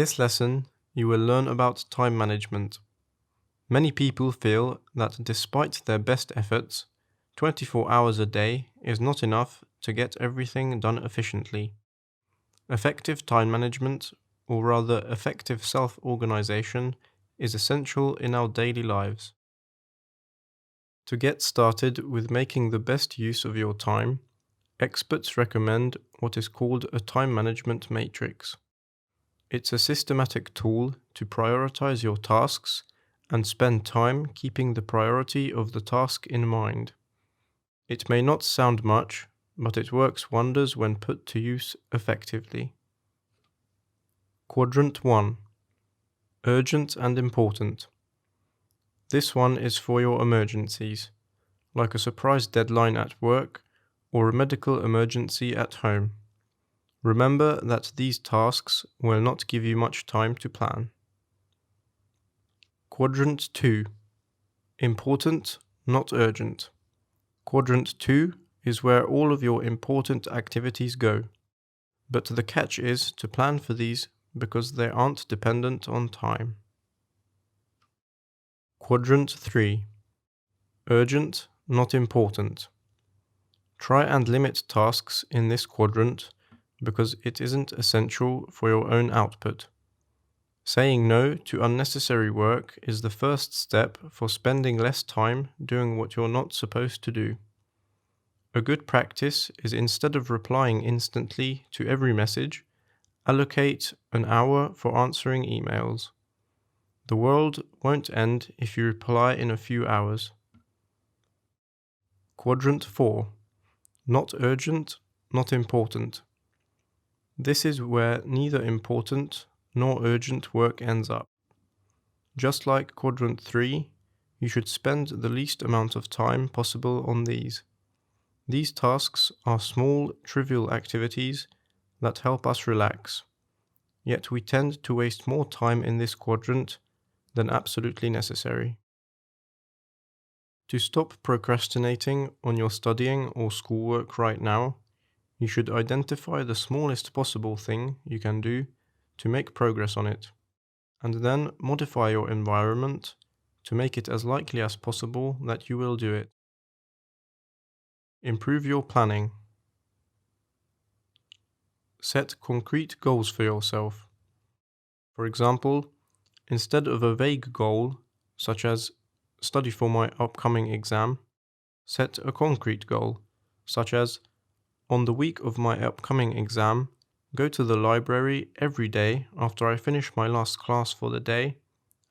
this lesson, you will learn about time management. Many people feel that despite their best efforts, 24 hours a day is not enough to get everything done efficiently. Effective time management, or rather effective self-organization, is essential in our daily lives. To get started with making the best use of your time, experts recommend what is called a time management matrix. It's a systematic tool to prioritize your tasks and spend time keeping the priority of the task in mind. It may not sound much, but it works wonders when put to use effectively. Quadrant 1. Urgent and important. This one is for your emergencies, like a surprise deadline at work or a medical emergency at home. Remember that these tasks will not give you much time to plan. Quadrant 2. Important, not urgent. Quadrant 2 is where all of your important activities go. But the catch is to plan for these because they aren't dependent on time. Quadrant 3. Urgent, not important. Try and limit tasks in this quadrant because it isn't essential for your own output. Saying no to unnecessary work is the first step for spending less time doing what you're not supposed to do. A good practice is, instead of replying instantly to every message, allocate an hour for answering emails. The world won't end if you reply in a few hours. Quadrant 4. Not urgent, not important. This is where neither important nor urgent work ends up. Just like Quadrant 3, you should spend the least amount of time possible on these. These tasks are small, trivial activities that help us relax. Yet we tend to waste more time in this quadrant than absolutely necessary. To stop procrastinating on your studying or schoolwork right now, you should identify the smallest possible thing you can do to make progress on it, and then modify your environment to make it as likely as possible that you will do it. Improve your planning. Set concrete goals for yourself. For example, instead of a vague goal, such as study for my upcoming exam, set a concrete goal, such as on the week of my upcoming exam, go to the library every day after I finish my last class for the day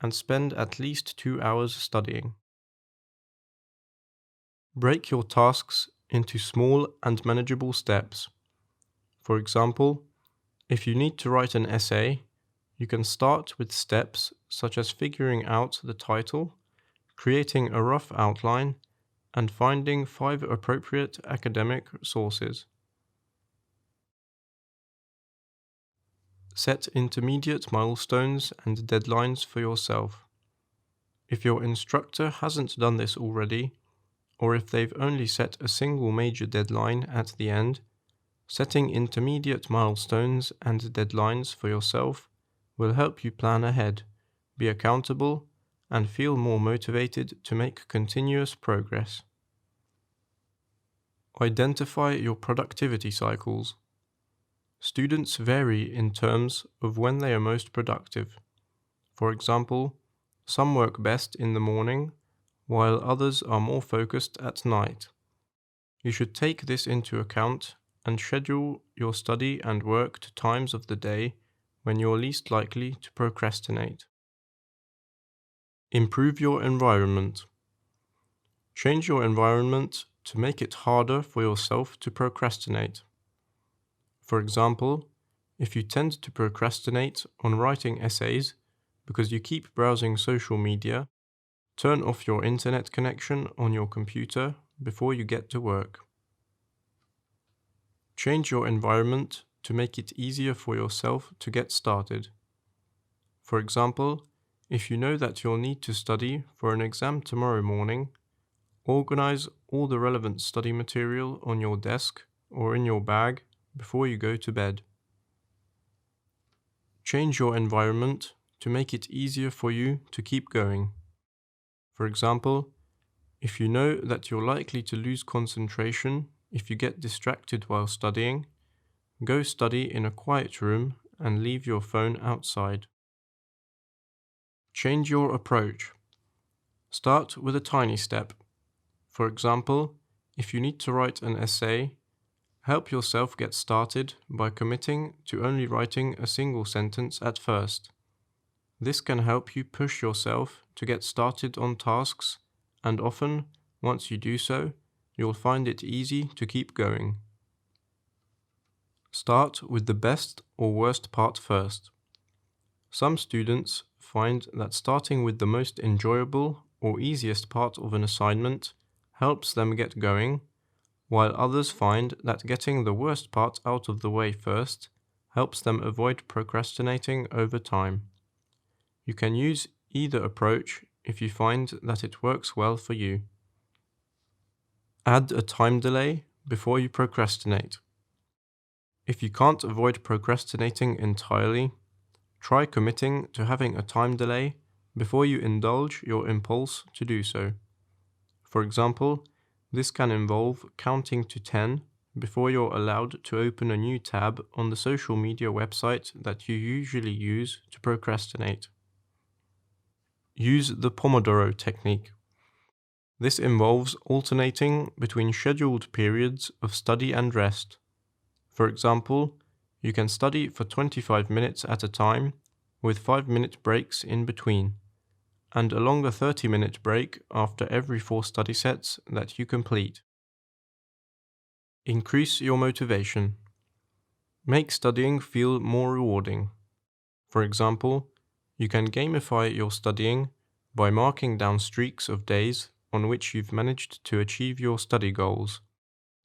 and spend at least 2 hours studying. Break your tasks into small and manageable steps. For example, if you need to write an essay, you can start with steps such as figuring out the title, creating a rough outline, and finding 5 appropriate academic sources. Set intermediate milestones and deadlines for yourself. If your instructor hasn't done this already, or if they've only set a single major deadline at the end, setting intermediate milestones and deadlines for yourself will help you plan ahead, be accountable, and feel more motivated to make continuous progress. Identify your productivity cycles. Students vary in terms of when they are most productive. For example, some work best in the morning, while others are more focused at night. You should take this into account and schedule your study and work to times of the day when you're least likely to procrastinate. Improve your environment. Change your environment to make it harder for yourself to procrastinate. For example, if you tend to procrastinate on writing essays because you keep browsing social media, turn off your internet connection on your computer before you get to work. Change your environment to make it easier for yourself to get started. For example, if you know that you'll need to study for an exam tomorrow morning, organize all the relevant study material on your desk or in your bag before you go to bed. Change your environment to make it easier for you to keep going. For example, if you know that you're likely to lose concentration if you get distracted while studying, go study in a quiet room and leave your phone outside. Change your approach. Start with a tiny step. For example, if you need to write an essay, help yourself get started by committing to only writing a single sentence at first. This can help you push yourself to get started on tasks, and often, once you do so, you'll find it easy to keep going. Start with the best or worst part first. Some students find that starting with the most enjoyable or easiest part of an assignment helps them get going, while others find that getting the worst part out of the way first helps them avoid procrastinating over time. You can use either approach if you find that it works well for you. Add a time delay before you procrastinate. If you can't avoid procrastinating entirely, try committing to having a time delay before you indulge your impulse to do so. For example, this can involve counting to 10 before you're allowed to open a new tab on the social media website that you usually use to procrastinate. Use the Pomodoro technique. This involves alternating between scheduled periods of study and rest. For example, you can study for 25 minutes at a time, with 5-minute breaks in between, and a longer 30-minute break after every 4 study sets that you complete. Increase your motivation. Make studying feel more rewarding. For example, you can gamify your studying by marking down streaks of days on which you've managed to achieve your study goals,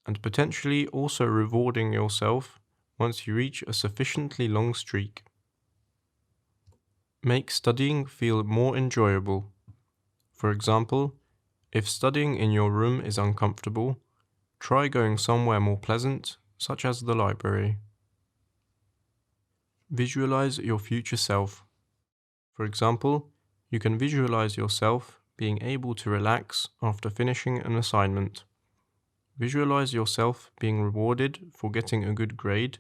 and potentially also rewarding yourself once you reach a sufficiently long streak. Make studying feel more enjoyable. For example, if studying in your room is uncomfortable, try going somewhere more pleasant, such as the library. Visualize your future self. For example, you can visualize yourself being able to relax after finishing an assignment. Visualize yourself being rewarded for getting a good grade,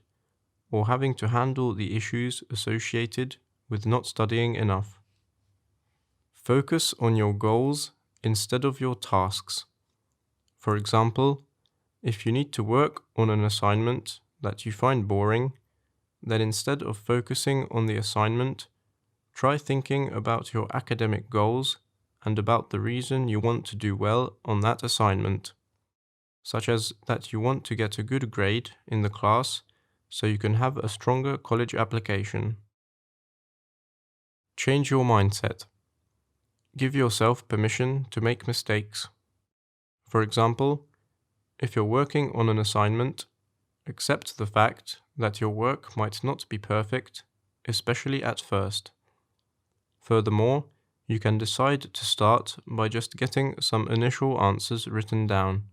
or having to handle the issues associated with not studying enough. Focus on your goals instead of your tasks. For example, if you need to work on an assignment that you find boring, then instead of focusing on the assignment, try thinking about your academic goals and about the reason you want to do well on that assignment, such as that you want to get a good grade in the class so you can have a stronger college application. Change your mindset. Give yourself permission to make mistakes. For example, if you're working on an assignment, accept the fact that your work might not be perfect, especially at first. Furthermore, you can decide to start by just getting some initial answers written down,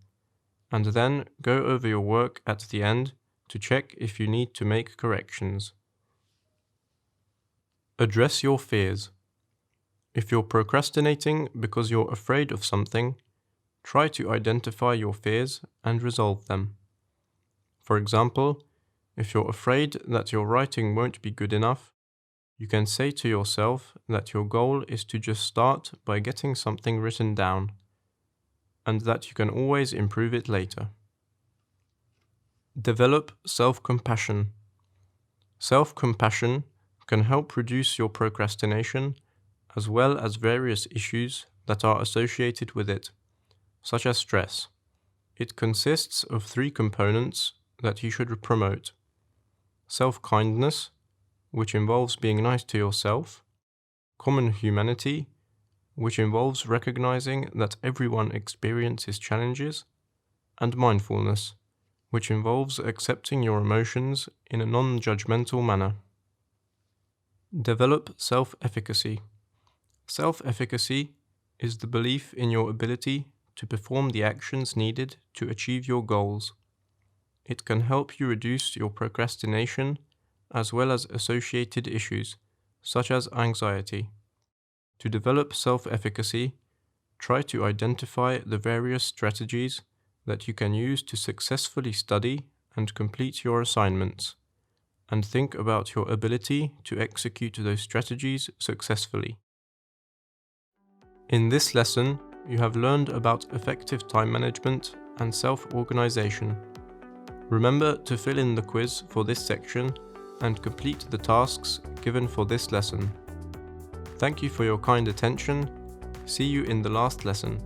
and then go over your work at the end to check if you need to make corrections. Address your fears. If you're procrastinating because you're afraid of something, try to identify your fears and resolve them. For example, if you're afraid that your writing won't be good enough, you can say to yourself that your goal is to just start by getting something written down, and that you can always improve it later. Develop self-compassion. Self-compassion can help reduce your procrastination, as well as various issues that are associated with it, such as stress. It consists of 3 components that you should promote: self-kindness, which involves being nice to yourself; common humanity, which involves recognizing that everyone experiences challenges; and mindfulness, which involves accepting your emotions in a non-judgmental manner. Develop self-efficacy. Self-efficacy is the belief in your ability to perform the actions needed to achieve your goals. It can help you reduce your procrastination as well as associated issues, such as anxiety. To develop self-efficacy, try to identify the various strategies that you can use to successfully study and complete your assignments, and think about your ability to execute those strategies successfully. In this lesson, you have learned about effective time management and self-organization. Remember to fill in the quiz for this section and complete the tasks given for this lesson. Thank you for your kind attention. See you in the last lesson.